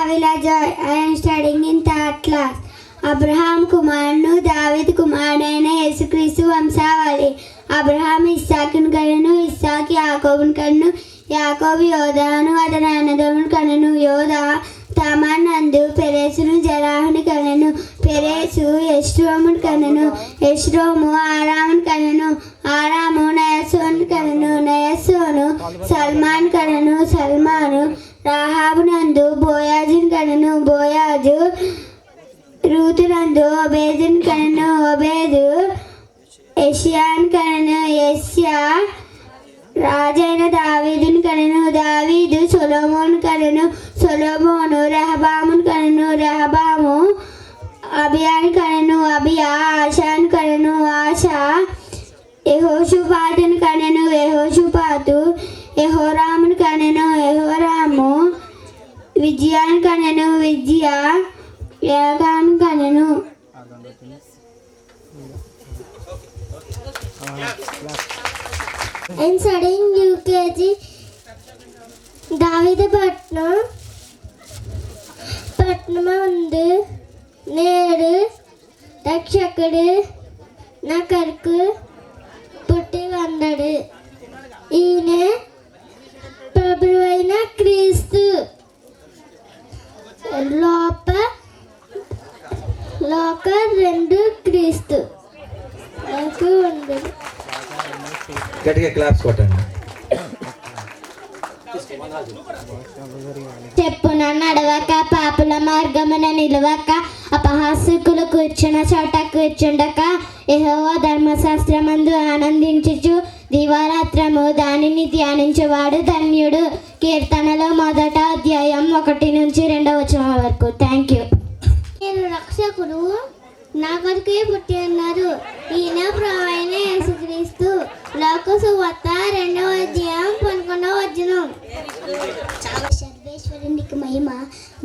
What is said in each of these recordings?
Avila Joy. I am studying in third class. Abraham కుమారుడు దావీదు కుమారుడైన యేసుక్రీస్తు వంశావళి. అబ్రహాం ఇస్సాకును కనెను, ఇస్సాకు యాకోబును కనెను, యాకోబు యోదాను అతని అన్నదమ్మును కనెను, యోదా తామారు నందు పెరెసును జరాహుని కనెను, పెరెసు ఎస్రోమును కనెను, ఎస్రోము ఆరామును కనెను, ఆరాము నయస్సోను కనెను, నయస్సోను సల్మాను కనెను, సల్మాను రాహాబు నందు బోయాజును కనెను, బోయాజు రూతు నందు ఒబేదును కనెను, ఒబేదు యెషయాను కనెను, యెషయా రాజైన దావీదును కనెను, దావీదు సొలొమోను కనెను, సొలొమోను రెహబామును కనెను, రెహబాము అబియాను కనెను, అబియా ఆషాను కనెను, ఆషా యెహోషుపాతును కనెను, యెహోషుపాతు యెహోరామును కనెను, యెహోరాము విజయాను కనెను, విజయ యాగాను కనెను. I'm studying UKG. దావీదుపట్నం పట్నమందు నేడు రక్షకుడు నా కొరకు పుట్టి వందడు. ఈయన ప్రభువైన క్రీస్తు. లోక రెండు క్రీస్తు నాకు వందడు. గట్టిగా క్లాప్స్ కొట్టండి. చెప్పున నడవక పాపుల మార్గమున నిలవక అపహాసకులు కూర్చున్న చోట కూర్చుండక యెహోవా ధర్మశాస్త్రమందు ఆనందించుచు దివారాత్రము దానిని ధ్యానించేవాడు ధన్యుడు. కీర్తనలో 1వ అధ్యాయం 1 నుంచి 2వ వచనం వరకు. Thank you. నేను రక్షకుడు నా కొరకే పుట్టి ఉన్నారు. ఈయన ప్రభువైన యేసుక్రీస్తు. లోక సువార్త 2వ అధ్యాయం 11వ వచనం. సర్వేశ్వరునికి మహిమ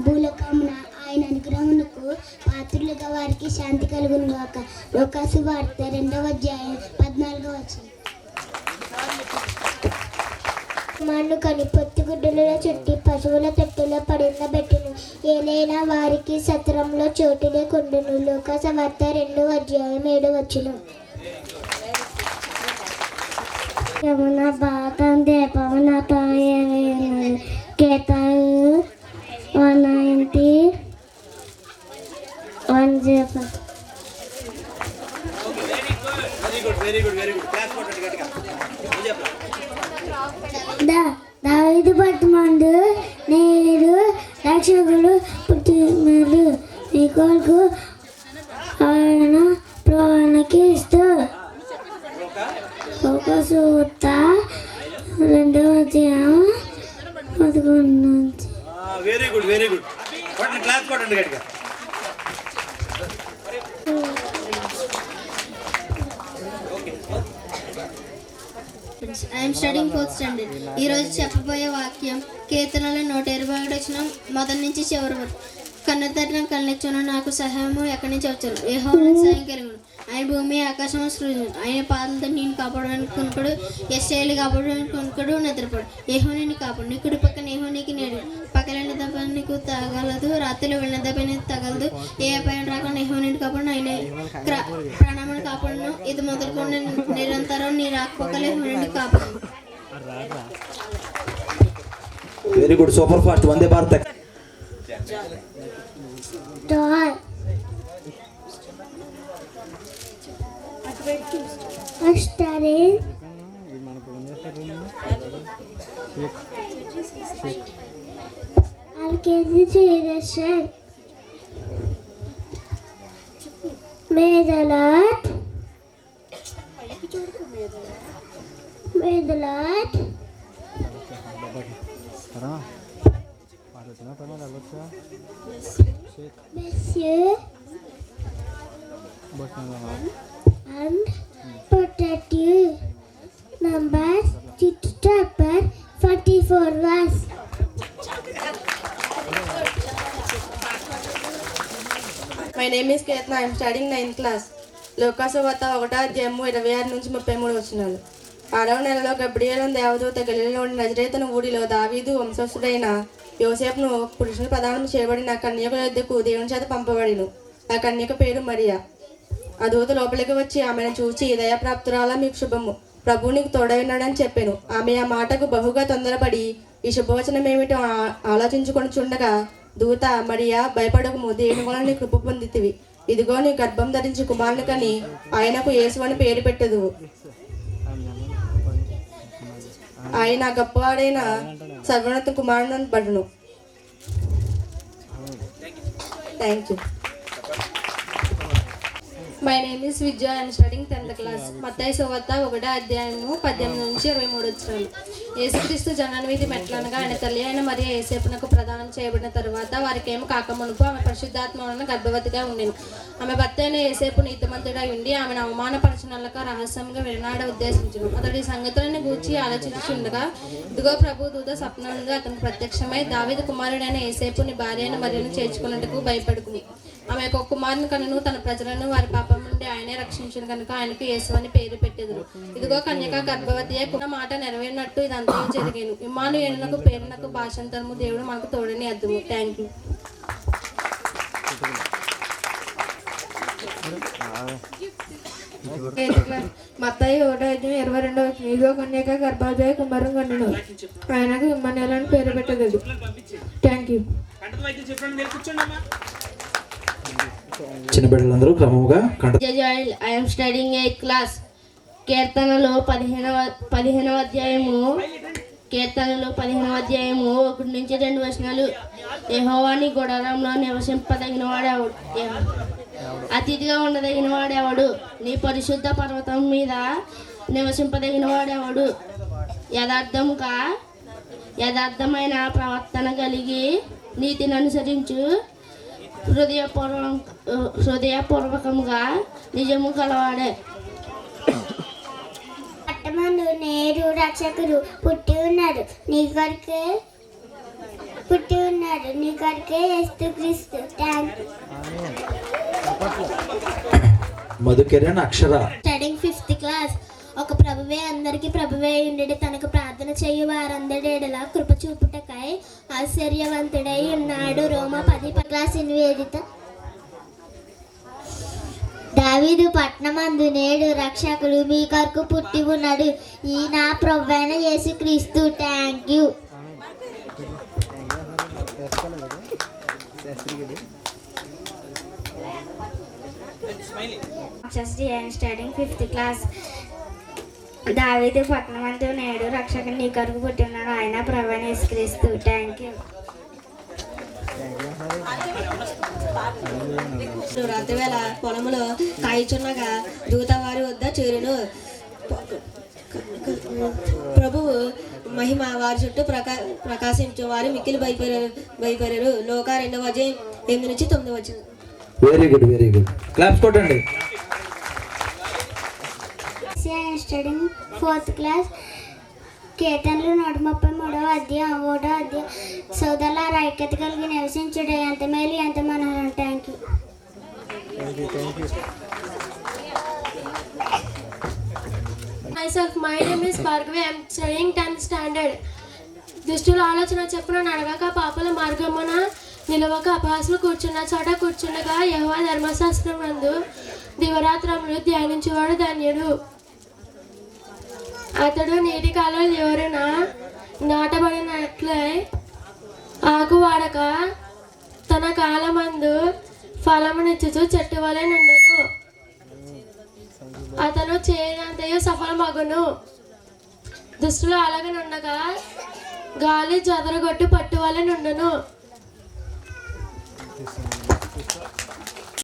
భూలోకమున ఆయన అనుగ్రహమునకు పాత్రులుగా వారికి శాంతి కలుగును గాక. లోక సువార్త 2వ అధ్యాయం 14వ వచనం. మన్ను కని పొత్తిగుడ్డలలో చుట్టి పశువుల తొట్టులో పడుండబెట్టును, ఏలైనా వారికి సత్రంలో చోటులే కొండును. లోక సువార్త 2వ అధ్యాయం 7వ వచనం. యమున బాతం దీపమున కేతాలు 190 105. దావీదుపట్నమందు నేడు రక్షకుడు పుట్టినాడు. నీ కొరకు ఆయన ప్రభువునికి ఇస్తూ. లోక సువార్త 2వ అధ్యాయం 11 నుంచి. Very good very good. కొట్టండి, క్లాప్స్ కొట్టండి గట్టిగా. I'm studying 4th standard. ఈరోజు చెప్పబోయే వాక్యం కీర్తనల 121 వచనం మొదటి నుంచి చివరి వరకు. కన్నతరం కళ్ళెచ్చును, నాకు సహాయము ఎక్కడి నుంచి వచ్చాను. యెహోవా సాయం కలిగును. ఆయన భూమి ఆకాశము సృజించును. ఆయన పాదలతో నేను కాపాడడానికి కొనుకడు, యెషయాలు కాపాడడానికి కొనుకడు, నిద్రపడు. యెహోవా నిన్ను కాపాడు. నీ కుడి పక్కన యెహోవా నీకు నేడు. పక్కన దెబ్బ నీకు తగలదు, రాత్రిలో వెళ్ళిన దెబ్బ నీకు తగలదు. ఏ అపాయం రాకుండా యెహోవా నిన్ను కాపాడు. ఆయన ప్రాణమును కాపాడును. ఇది మొదలుకొని నిరంతరం నీ రాకపోకలు యెహోవా నిన్ను కాపాడు. Very good, super fast. Vande Bharat. Studying LKG generation. May the Lord bless you and protect you. Numbers chapter 44 verse. My name is Ketna. I am studying 9th class. లోక సువార్త 1వ అధ్యాయం 26 నుంచి 33 వచనాలు. 6వ నెలలో గబ్రియేలు దేవదూత గలిలయలో ఉండి నజరేతును ఊరిలో దావీదు వంశస్థుడైన యోసేపును పురుషుని ప్రదానం చేయబడిన కన్యక యొద్దకు దేవుని చేత పంపబడిను. ఆ కన్యక పేరు మరియా. ఆ దూత లోపలికి వచ్చి ఆమెను చూచి, దయాప్రాప్తురాలా, మీకు శుభము, ప్రభువు నీకు తోడైనాడని చెప్పాను. ఆమె ఆ మాటకు బహుగా తొందరపడి ఈ శుభవచనం ఏమిటో ఆలోచించుకొని చుండగా దూత, మరియా, భయపడకము, దేవుని వలన నీ కృప పొందితివి. ఇదిగో నీ గర్భం ధరించి కుమారుని కని ఆయనకు యేసు అని పేరు పెట్టదు. ఆయన గొప్పవాడైన సర్వోన్నత కుమారుని పడును. Thank you. My name is Vidya. I'm studying 10th class. మత్తయి సువార్త 1వ అధ్యాయము 18 నుంచి 23 వచనాలు. యేసుక్రీస్తు జనన వీధి మెట్లనగా ఆయన తల్లి అయిన మరియ యేసేపునకు ప్రదానం చేయబడిన తరువాత వారికేమి కాకమునుపు ఆమె పరిశుద్ధాత్మ వలన గర్భవతిగా ఉండెను. ఆమె భర్త అయిన యేసేపు నీతిమంతుడై ఉండి ఆమెను అవమానపరచనలక రహస్యంగా వినాడ ఉద్దేశించును. అతడి సంగతులను గూర్చి ఆలోచించుండగా ఇదిగో ప్రభు దూత స్వప్నంగా అతనికి ప్రత్యక్షమై, దావీదు కుమారుడైన యేసేపు నీ భార్య అయిన మరియను చేర్చుకున్నట్టుకు భయపడుకుని ఆమె ఒక కుమారుని కనును తన ప్రజలను వారి పాపం నుండి ఆయనే రక్షించిన కనుక ఆయనకు యేసు అని పేరు పెట్టెదరు. ఇదిగో కన్యక గర్భవతి అయి మాట నెరవేరినట్టు ఇదంతా జరిగాను. ఇమ్మానుయేలునకు పేరునకు భాషాంతరము దేవుడు మనకు తోడని అర్థము. Thank you. మత్తయి 1:22 ఇదిగో కన్యక గర్భవతి కుమారుని కన్నును ఆయనకు ఇమ్మానుయేలు అని పేరు పెట్టదు. Thank you. చిన్న బిడ్డలందరూ క్రమముగా ఐఎమ్ స్టడింగ్ 8th క్లాస్. కీర్తనలు 15వ అధ్యాయము 1 నుంచి 2 వచనాలు. యెహోవా నీ గుడారంలో నివసింపదగిన వాడెవడు? అతిథిగా ఉండదగిన వాడెవడు? నీ పరిశుద్ధ పర్వతం మీద నివసింపదగిన వాడెవడు? యథార్థమైన ప్రవర్తన కలిగి నీతిని అనుసరించు, హృదయపూర్వకంగా నిజము కలవాడే. పట్టమందు నేడు రక్షకుడు పుట్టి ఉన్నాడు, నీ కొరకే యేసుక్రీస్తు. Thank you. Madhukiran, Akshara. Studying 5th class. ఒక ప్రభువే అందరికి ప్రభువే ఉండేది, తనకు ప్రార్థన చేయు వారందరి ఎడల కృప చూపుటకై ఆశ్చర్యవంతుడై ఉన్నాడు. రోమా 10 క్లాస్ నివేదిత. దావీదు పట్టణమందు నేడు రక్షకుడు మీ కొరకు పుట్టి ఉన్నాడు, ఈ నా ప్రభువైన యేసుక్రీస్తు. Thank you. Studying 5th class. దావీదు పట్టణమందు నేడు రక్షకుడు నీ కొరకు పుట్టి ఉన్నాడు, ఆయన ప్రభువైన యేసుక్రీస్తు. Thank you. రాత్రివేళ పొలములో కాయచున్నగా దూత వారి వద్ద చేరును. ప్రభువు మహిమ వారి చుట్టూ ప్రకాశించు, వారు మిక్కిలి భయపడారు. లోక 2వ అధ్యాయం 8 నుంచి 9 వచ్చింది. Very good, very good. Claps కొట్టండి. Studying 4th class. కీర్తనలు 133వ అధ్యాయం 1వ అధ్యాయం. సోదరులార ఐక్యత కలిగి నివసించుడే ఎంత మేలు ఎంత మనోహరం. Thank you. My name is Bhargavi. I'm studying 10th standard. దుష్టుల ఆలోచన చెప్పున నడవక, పాపల మార్గమున నిలవక, అపహాసులు కూర్చున్న చోట కూర్చుండగా యెహోవా ధర్మశాస్త్రం నందు దివరాత్రములు ధ్యానించువాడు ధన్యుడు. అతడు నీటి కాలువ ఎవరైనా నాటబడినట్లే ఆకు వాడక తన కాలమందు ఫలమునిచ్చుచు చెట్టు వలె నుండును. అతను చేయనంతయు సఫలమగును. దుష్టులు అలాగనుండగా గాలి జదరగొట్టు పట్టు వలె నుండును.